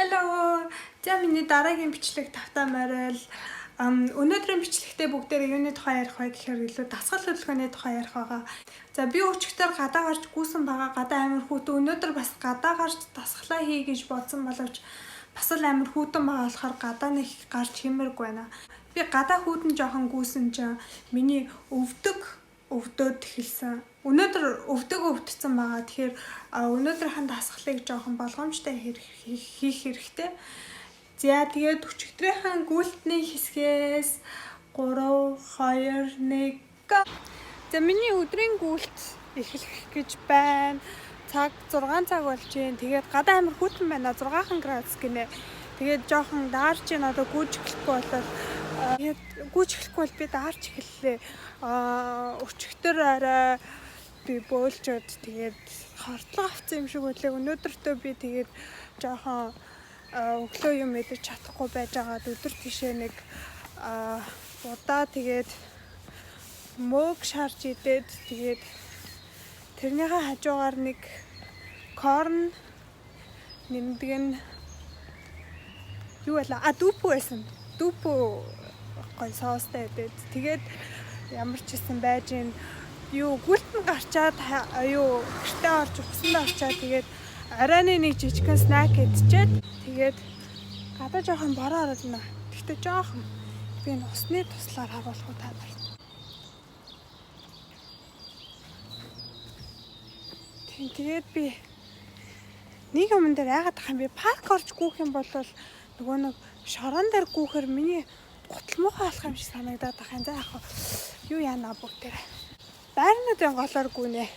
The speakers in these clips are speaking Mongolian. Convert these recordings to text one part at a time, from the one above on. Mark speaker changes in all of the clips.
Speaker 1: Hello. За миний дараагийн бичлэг тавтаа морил. Өнөөдрийн бичлэгтээ бүгдээр юуны тухай ярих вэ гэхээр илүү дасгал хөдөлгөөний тухай ярих байгаа. За би өчигдөр гадаа гарч гүйсэн байгаа. Гадаа амар хүүтэн. Өнөөдөр бас гадаа гарч дасгалаа хий гэж бодсон боловч бас л амар хүүтэн байгаа болохоор гадаа нэг гарч хэмэргүй байна. Би гадаа хүүтэн жоохон гүйсэн чинь миний өвдөөд эхэлсэн. Өнөөдөр өвдсөн байгаа. Тэгэхээр өнөөдрийнхэн дасгалыг жоохон болгоомжтой хийх хэрэгтэй. За тэгээд өчигдрийнхэн гүйлтний хэсгээс 3 2 1. За миний өдрийн гүйлт эхлэх гэж байна. Цаг 6 цаг болж байна. Тэгээд гадаа амар хүүтэн байна. 6 градус гинэ. Тэгээд жоохон даарч байна. Одоо гүйж эхлэхгүй болоод тэгээд гүйж эхлэхгүй бол би даарч эхэллээ. Өчигдөр арай би бөөлжөөд тэгээд хортлого авсан юм шиг үлээ. Өнөөдөртөө би тэгээд жоохон өглөө юм мэдэж чадахгүй байж байгаад өдөр тишээ нэг удаа тэгээд мөөг шарж идээд тэгээд тэрнийхээ хажуугаар нэг корн нэмдэг нь юу байлаа? Дүүпүү байсан. Дүүпүү гой соостой идээд тэгээд ямар ч хэсэн байж гин юу гүлтэн гарчаад юу гэртээ орж усанд орчаад тэгээд арайны нэг жижигхэн снак идчихэд тэгээд гадаа жоохон бороо орно. Гэхдээ жоохон би энэ усны туслаар харуулах уу та нарт. Тэгээд би нэг юм дээр яагаад тах юм бэ? Парк орж гүүх юм бол нөгөө нэг шорон дээр гүүхээр миний гутал муухай болох юм шиг санагдаад тах юм. За яг юу яана бүгдээрээ. Байрнуудын голоор гүнэ.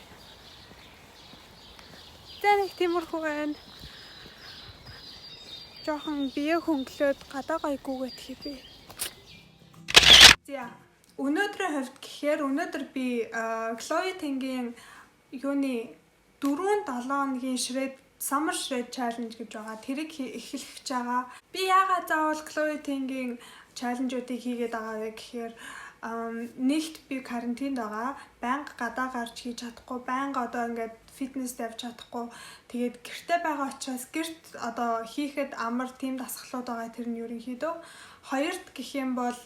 Speaker 1: За нэг тиймэрхүү байна. Жохон бие хөнгөлөөд гадаа гоё гүгээд хийвээ. За өнөөдрийн хувьд гэхээр өнөөдөр би Chloe Ting-ийн юуны 4-7 хоногийн Summer Shred Challenge гэж байгаа. Тэрийг эхлэх гэж байгаа. Би яагаад заавал Chloe Ting-ийн чаленжуудыг хийгээд байгаа вэ гэхээр нэгт би карантинд байгаа. Байнга гадаа гарч хийж чадахгүй, байнга одоо ингээд фитнес тавьж чадахгүй. Тэгээд гэртээ байгаа учраас гэрт одоо хийхэд амар тийм дасгалууд байгаа. Тэр нь ерөнхийдөө. Хоёрт гэх юм бол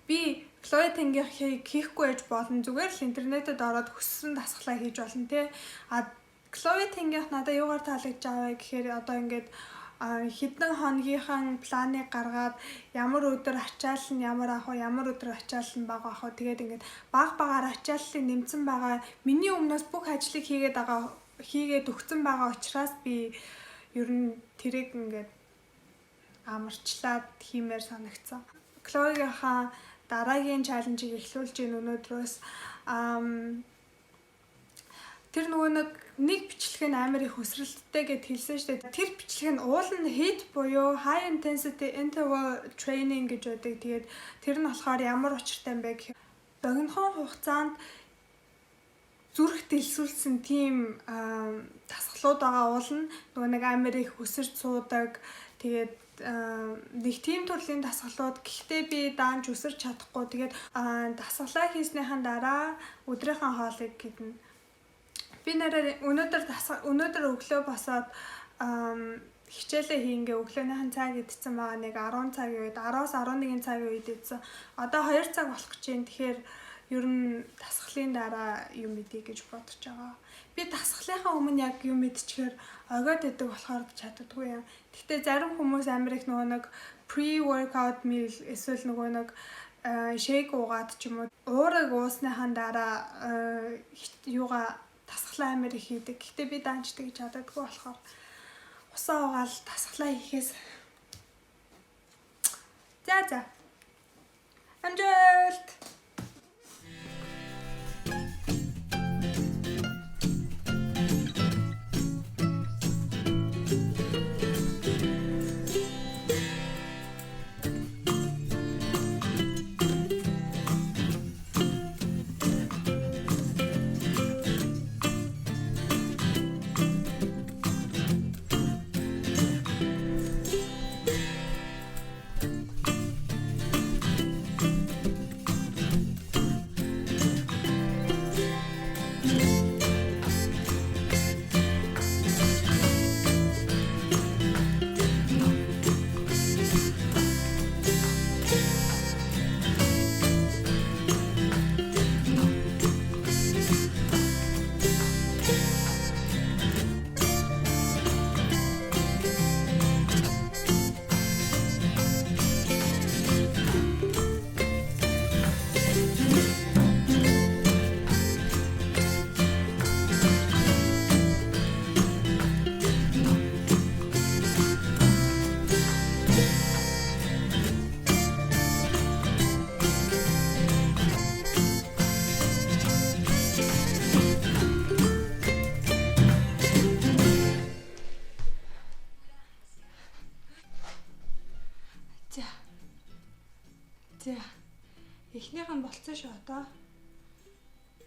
Speaker 1: би Chloe Ting-ийг хийхгүй байж болно. Зүгээр л интернетэд ороод хүссэн дасгалаа хийж болно те. Chloe Ting-ийг надад юугаар таалагдж байгаа вэ гэхээр одоо ингээд хэдэн хоногийнхан планыг гаргаад ямар өдөр ачаал нь ямар ах вэ, ямар өдөр ачаал нь бага ах вэ. Тэгээд ингээд багаар ачааллыг нэмсэн байгаа. Миний өмнөөс бүх ажлыг хийгээд өгсөн байгаа учраас би ер нь тэрийг ингээд амарчлаад хиймээр санагцсан. Chloe-гийнхаа дараагийн чаленжийг эхлүүлж гин өнөөдрөөс тэр нөгөө нэг бичлэг нь амар их өсрэлттэй гэд хэлсэн шүү дээ. Тэр бичлэг нь уул нь HIIT буюу High Intensity Interval Training гэж байдаг. Тэгээд тэр нь болохоор ямар учиртай юм бэ гэхээр богинохон хугацаанд зүрх дэлсүүлсэн тийм дасгалууд байгаа уул нь нөгөө нэг амар их өсөрч суудаг. Тэгээд нэг тийм төрлийн дасгалууд гэхдээ би даанч өсөрч чадахгүй. Тэгээд дасгалаа хийснийхэн дараа өдрийнхөө хоолыг гиднэ. Би өнөөдөр өглөө босоод хичээлээ хийнгээ өглөөнийхэн цаг идсэн байгаа. Нэг 10 цагийн үед 10-аас 11 цагийн үед идсэн. Одоо 2 цаг болох гэж байна. Тэгэхээр ер нь дасгалын дараа юм идэ гэж бодож байгаа. Би дасгалынхаа өмнө яг юм идчихээр огоод идэг болохоор чаддаггүй юм. Гэхдээ зарим хүмүүс амар их нөгөө нэг pre-workout meal эсвэл нөгөө нэг shake уугаад ч юм уу уурыг уусныхан дараа дасгалаа амар их хийдэг. Гэхдээ би даанч тэгж чаддаггүй болохоор усаа угаал дасгалаа хийхээс. За. Амжилт. Эхнийх нь болцсон шүү одоо.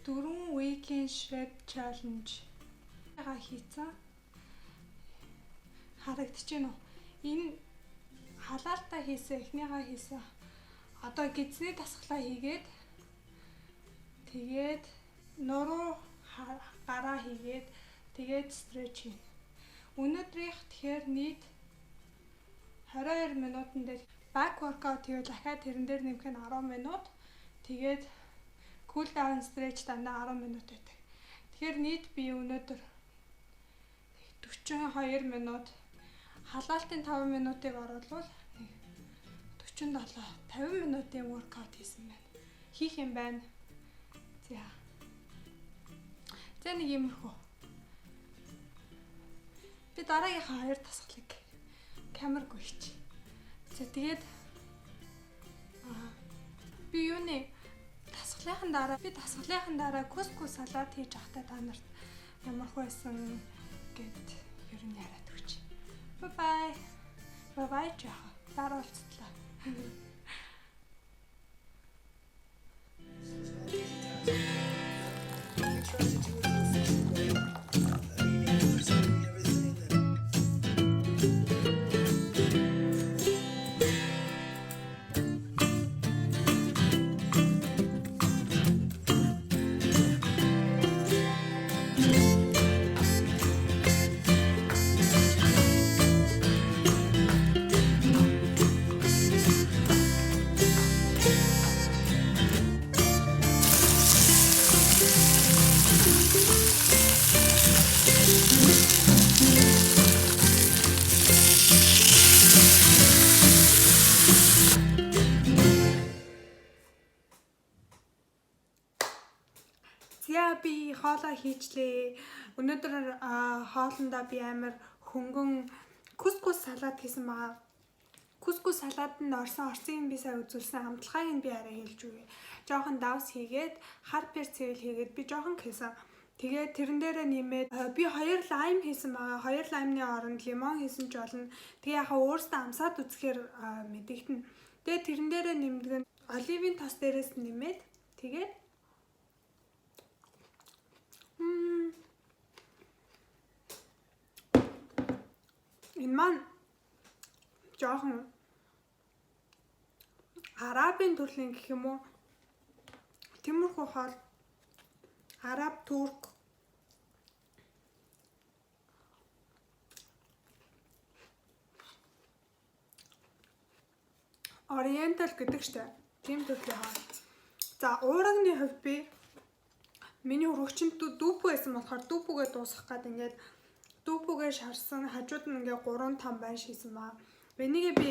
Speaker 1: 4 weekend shred challenge хийцэн. Харагдчихэв үү? Энэ халаалтаа хийсэн, эхнийгаа хийсэн. Одоо гидсний дасгалаа хийгээд тэгээд нуруу гараа хийгээд тэгээд стретч хийн. Өнөөдрийнх тэгэхээр нийт 22 минутан дээр back workout хийвэл дахиад тэрэн дээр нэмэх нь 10 минут. Тэгээд cool down stretch дандаа 10 минут байдаг. Тэгэхээр нийт би өнөөдөр 42 минут халаалтын 5 минутыг оруулвал 47 50 минутын workout хийсэн байна. Хийх юм байна. За. За нэг юмрхүү. Би дараагийнхаа 2 дасгалыг камерг хийчих. За тэгээд би юуны дасгалынхан дараа кускус салат хийж авахтаа та нарт ямар байсан гэд ер нь яриад өгч. Bye bye. Bye bye жаа. Дараа уулзлаа. Би хоолоо хийчлээ. Өнөөдөр хоолндоо би амар хөнгөн кускус салат хийсэн байгаа. Кускус салатанд орсон би сая үзүүлсэн хамтлагааг нь би арай хэлж өгье. Жохон давс хийгээд хар перцэл хийгээд би жохон хийсэн. Тэгээд тэрэн дээрээ нэмээд би 2 лайм хийсэн байгаа. 2 лаймны оронд лимон хийсэн ч болно. Тэгээ яхаа өөрөөсөө амсаад үзэхээр мэдэгдэнэ. Тэгээд тэрэн дээрээ нэмдэг нь оливын тос дээрээс нэмээд тэгээд энэ маань жоохон арабын төрлийн гэх юм уу? Тиймэрхүү хоол араб, турк ориентал гэдэг штэ. Тийм төрлийн хоол. За уурагны хувьд би миний өргөчөнд дүүпүү байсан болохоор дүүпүүгээ дуусгах гээд ингээд дүүпүүгээ шарсан хажууд нь ингээ 3-5 байн шийсэн баа. Энийгээ би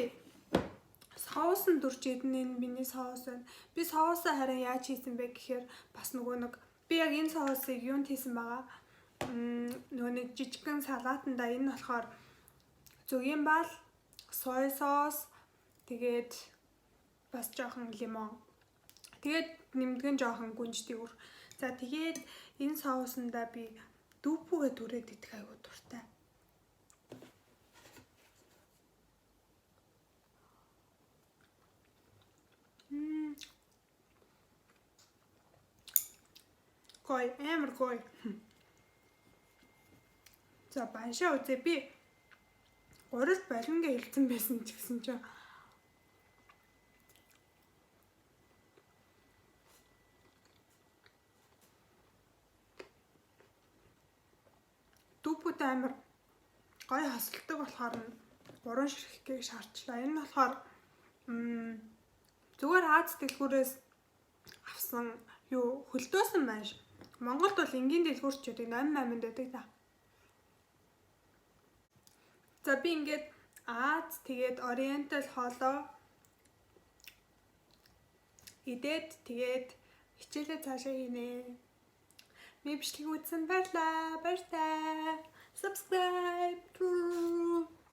Speaker 1: соусын дурж идэн энэ миний соус байна. Би соусаа харин яаж хийсэн бэ гэхээр бас нөгөө нэг би яг энэ соусыг юунд хийсэн байгаа. Нөгөө нэг жижигхэн салаатанда энэ болохоор зөгийн бал, сой соус, тэгээд бас жоохон лимон. Тэгээд нэмдгэн жоохон гүнжтэй үр. За тэгээд энэ соусандаа би дүүпүүгээ түрээд идэх айгуу дуртай. Гой, амар гой. За баншаа үзээ би урал балингээ хэлсэн байсан ч гэсэн чинь дүүпүүд амар гой хасалдаг болохоор 3 ширхгийг шаарчлаа. Энэ нь болохоор зүгээр Аз дэлгүүрээс авсан юу хөлдөөсөн маш. Монголд бол энгийн дэлгүүрч байдаг 88-нд байдаг та. За би ингээд Аз тэгээд ориентал хоолоо идээд тэгээд хичээлээ цаашаа хийнэ. Бичлэг үзсэн баярлаа. Баяртай. Subscribe.